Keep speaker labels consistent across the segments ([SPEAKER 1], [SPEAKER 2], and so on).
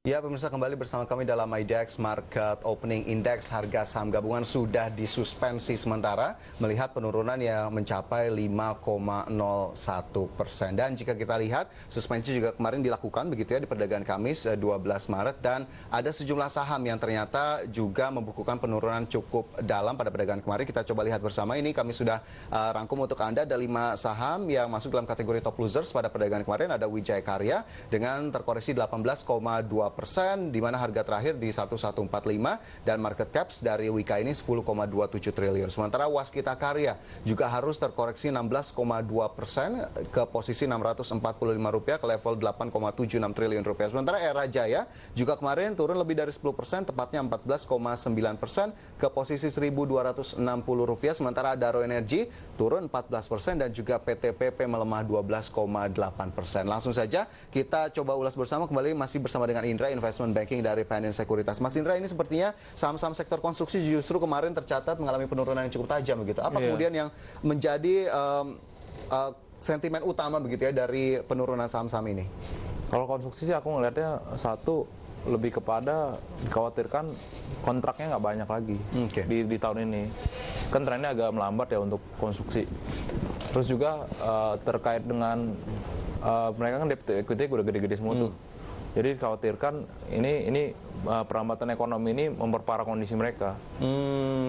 [SPEAKER 1] Ya, pemirsa, kembali bersama kami dalam IDX Market Opening Index. Harga saham gabungan sudah disuspensi sementara melihat penurunan yang mencapai 5,01%. Dan jika kita lihat, suspensi juga kemarin dilakukan begitu ya di perdagangan Kamis 12 Maret dan ada sejumlah saham yang ternyata juga membukukan penurunan cukup dalam pada perdagangan kemarin. Kita coba lihat bersama. Ini kami sudah rangkum untuk Anda. Ada 5 saham yang masuk dalam kategori top losers pada perdagangan kemarin. Ada Wijaya Karya dengan terkoreksi 18,2%, di mana harga terakhir di 1145 dan market caps dari Wika ini 10,27 triliun. Sementara Waskita Karya juga harus terkoreksi 16,2% ke posisi Rp645 ke level 8,76 triliun rupiah. Sementara Era Jaya juga kemarin turun lebih dari 10%, tepatnya 14,9% ke posisi Rp1.260. Sementara Adaro Energy turun 14% dan juga PTPP melemah 12,8%. Langsung saja kita coba ulas bersama, kembali masih bersama dengan Indra, Investment Banking dari Pioneer Sekuritas. Mas Indra, ini sepertinya saham-saham sektor konstruksi justru kemarin tercatat mengalami penurunan yang cukup tajam begitu. Apa kemudian yang menjadi sentimen utama begitu ya dari penurunan saham-saham ini?
[SPEAKER 2] Kalau konstruksi sih aku ngelihatnya satu, lebih kepada dikhawatirkan kontraknya nggak banyak lagi di tahun ini. Kan trennya agak melambat ya untuk konstruksi. Terus juga terkait dengan mereka kan debt equity udah gede-gede semua tuh. Jadi dikhawatirkan ini perlambatan ekonomi ini memperparah kondisi mereka.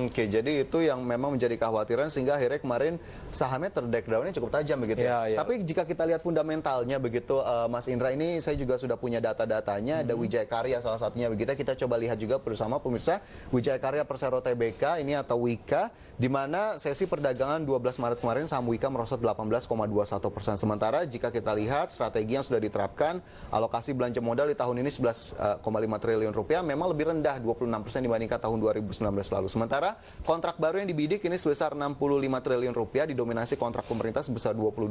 [SPEAKER 1] Oke, jadi itu yang memang menjadi kekhawatiran sehingga akhirnya kemarin sahamnya down-nya cukup tajam begitu ya. Tapi jika kita lihat fundamentalnya begitu, Mas Indra, ini saya juga sudah punya data-datanya. Ada Wijaya Karya salah satunya begitu. Kita coba lihat juga bersama pemirsa, Wijaya Karya Persero Tbk ini atau Wika, di mana sesi perdagangan 12 Maret kemarin saham Wika merosot 18,21%. Sementara jika kita lihat strategi yang sudah diterapkan, alokasi belanja modal di tahun ini 11,5 triliun rupiah, memang lebih rendah 26% dibandingkan tahun 2019 lalu. Sementara kontrak baru yang dibidik ini sebesar 65 triliun rupiah, didominasi kontrak pemerintah sebesar 22%.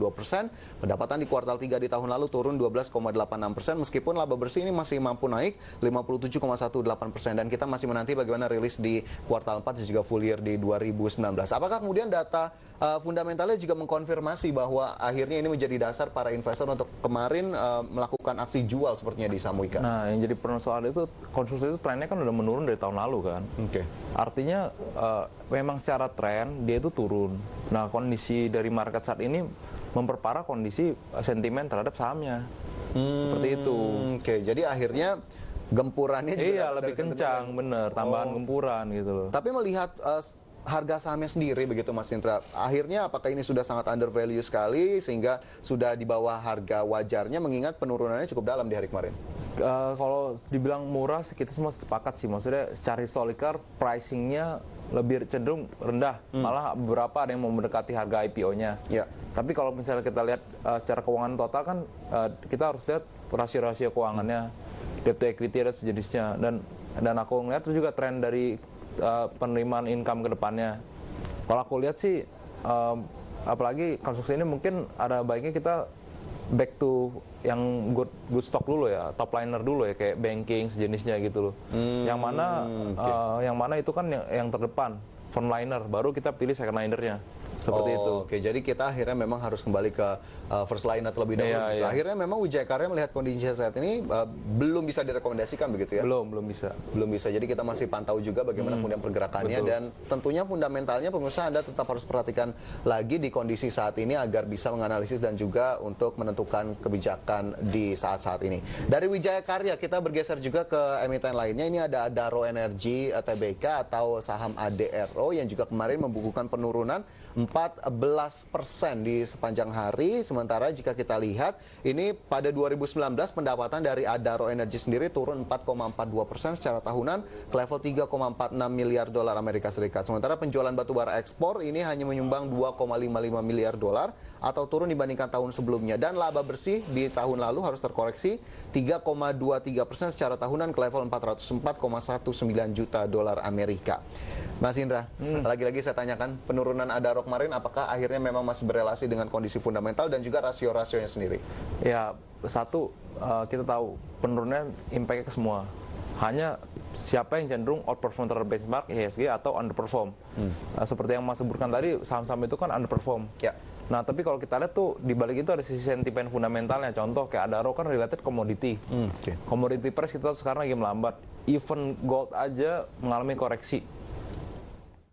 [SPEAKER 1] Pendapatan di kuartal 3 di tahun lalu turun 12,86%, meskipun laba bersih ini masih mampu naik 57,18%. Dan kita masih menanti bagaimana rilis di kuartal 4 dan juga full year di 2019. Apakah kemudian data fundamentalnya juga mengkonfirmasi bahwa akhirnya ini menjadi dasar para investor untuk kemarin melakukan aksi jual sepertinya di saham Wika?
[SPEAKER 2] Nah, yang jadi persoalan itu konstruksi itu trennya kan udah menurun dari tahun lalu kan. Artinya memang secara tren dia itu turun. Nah, kondisi dari market saat ini memperparah kondisi sentimen terhadap sahamnya. Seperti itu.
[SPEAKER 1] Jadi akhirnya gempurannya juga
[SPEAKER 2] lebih kencang, bener, tambahan gempuran gitu loh.
[SPEAKER 1] Tapi melihat harga sahamnya sendiri begitu Mas Indra, akhirnya apakah ini sudah sangat under value sekali sehingga sudah di bawah harga wajarnya mengingat penurunannya cukup dalam di hari kemarin?
[SPEAKER 2] Kalau dibilang murah, kita semua sepakat sih. Maksudnya secara historical pricingnya lebih cenderung rendah, malah beberapa ada yang mau mendekati harga IPO-nya. Tapi kalau misalnya kita lihat secara keuangan total kan kita harus lihat rasio-rasio keuangannya, debt to equity dan sejenisnya. Dan aku ngeliat itu juga tren dari penerimaan income ke depannya. Kalau aku lihat sih, apalagi konstruksi ini mungkin ada baiknya kita back to yang good stock dulu ya, top liner dulu ya, kayak banking sejenisnya gitu loh. Yang mana itu kan yang terdepan, front liner, baru kita pilih second linernya. Seperti itu.
[SPEAKER 1] Jadi kita akhirnya memang harus kembali ke first liner terlebih dahulu. Akhirnya memang Wijaya Karya melihat kondisi saat ini belum bisa direkomendasikan begitu ya?
[SPEAKER 2] Belum bisa.
[SPEAKER 1] Belum bisa. Jadi kita masih pantau juga bagaimana kemudian pergerakannya. Dan tentunya fundamentalnya pemirsa Anda tetap harus perhatikan lagi di kondisi saat ini agar bisa menganalisis dan juga untuk menentukan kebijakan di saat-saat ini. Dari Wijaya Karya kita bergeser juga ke emiten lainnya. Ini ada Adaro Energy Tbk atau saham ADRO yang juga kemarin membukukan penurunan 14% di sepanjang hari. Sementara jika kita lihat ini pada 2019 pendapatan dari Adaro Energy sendiri turun 4,42% secara tahunan ke level 3,46 miliar dolar Amerika Serikat. Sementara penjualan batubara ekspor ini hanya menyumbang 2,55 miliar dolar atau turun dibandingkan tahun sebelumnya. Dan laba bersih di tahun lalu harus terkoreksi 3,23% secara tahunan ke level 404,19 juta dolar Amerika. Mas Indra, lagi-lagi saya tanyakan, penurunan Adaro kemarin apakah akhirnya memang masih berelasi dengan kondisi fundamental dan juga rasio-rasionya sendiri?
[SPEAKER 2] Ya, satu, kita tahu penurunannya impact-nya ke semua. Hanya siapa yang cenderung outperform terhadap benchmark IHSG atau underperform. Seperti yang Mas sebutkan tadi, saham-saham itu kan underperform. Nah, tapi kalau kita lihat tuh di balik itu ada sisi sentimen fundamentalnya. Contoh kayak Adaro kan related commodity. Commodity price kita sekarang lagi melambat. Even gold aja mengalami koreksi.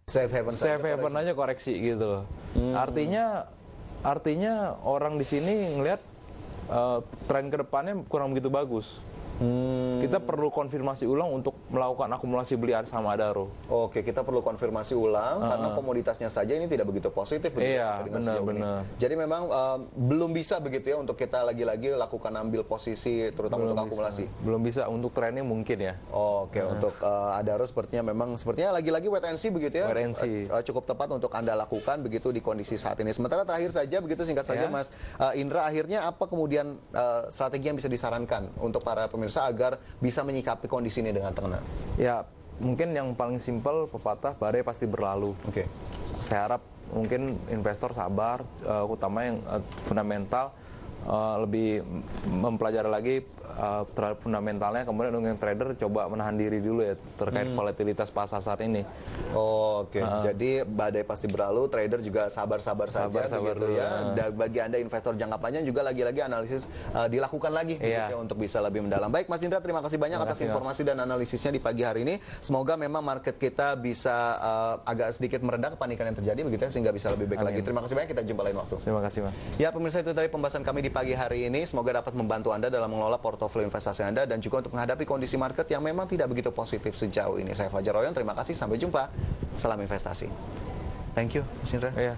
[SPEAKER 1] Safe haven
[SPEAKER 2] aja koreksi gitu loh. Artinya orang di sini ngelihat tren kedepannya kurang begitu bagus. Kita perlu konfirmasi ulang untuk melakukan akumulasi beli saham Adaro.
[SPEAKER 1] Oke, kita perlu konfirmasi ulang karena komoditasnya saja ini tidak begitu positif begitu
[SPEAKER 2] iya, benar.
[SPEAKER 1] Jadi memang belum bisa begitu ya untuk kita lagi-lagi lakukan ambil posisi terutama untuk akumulasi.
[SPEAKER 2] Belum bisa untuk trennya mungkin ya.
[SPEAKER 1] Oke, untuk Adaro sepertinya lagi-lagi wait and see begitu ya.
[SPEAKER 2] Wait and see.
[SPEAKER 1] Cukup tepat untuk Anda lakukan begitu di kondisi saat ini. Sementara terakhir saja begitu singkat saja Mas Indra, akhirnya apa kemudian strategi yang bisa disarankan untuk para pemirsa agar bisa menyikapi kondisi ini dengan tenang?
[SPEAKER 2] Ya, mungkin yang paling simpel pepatah badai pasti berlalu.
[SPEAKER 1] Oke.
[SPEAKER 2] Saya harap mungkin investor sabar, utama yang fundamental, lebih mempelajari lagi terhadap fundamentalnya, kemudian untuk yang trader coba menahan diri dulu ya terkait volatilitas pasar saat ini.
[SPEAKER 1] Oke. Jadi badai pasti berlalu, trader juga sabar-sabar saja begitu ya. Dan bagi Anda investor jangka panjang juga lagi-lagi analisis dilakukan lagi begitu ya, untuk bisa lebih mendalam. Baik Mas Indra, terima kasih banyak atas informasi dan analisisnya di pagi hari ini. Semoga memang market kita bisa agak sedikit mereda kepanikan yang terjadi begitu ya, sehingga bisa lebih baik lagi. Terima kasih banyak, kita jumpa lain waktu.
[SPEAKER 2] Terima kasih Mas.
[SPEAKER 1] Ya pemirsa, itu tadi pembahasan kami di pagi hari ini. Semoga dapat membantu Anda dalam mengelola portofolio investasi Anda dan juga untuk menghadapi kondisi market yang memang tidak begitu positif sejauh ini. Saya Fajar Royon, terima kasih, sampai jumpa. Salam investasi. Thank you, Mas Indra.
[SPEAKER 2] Iya.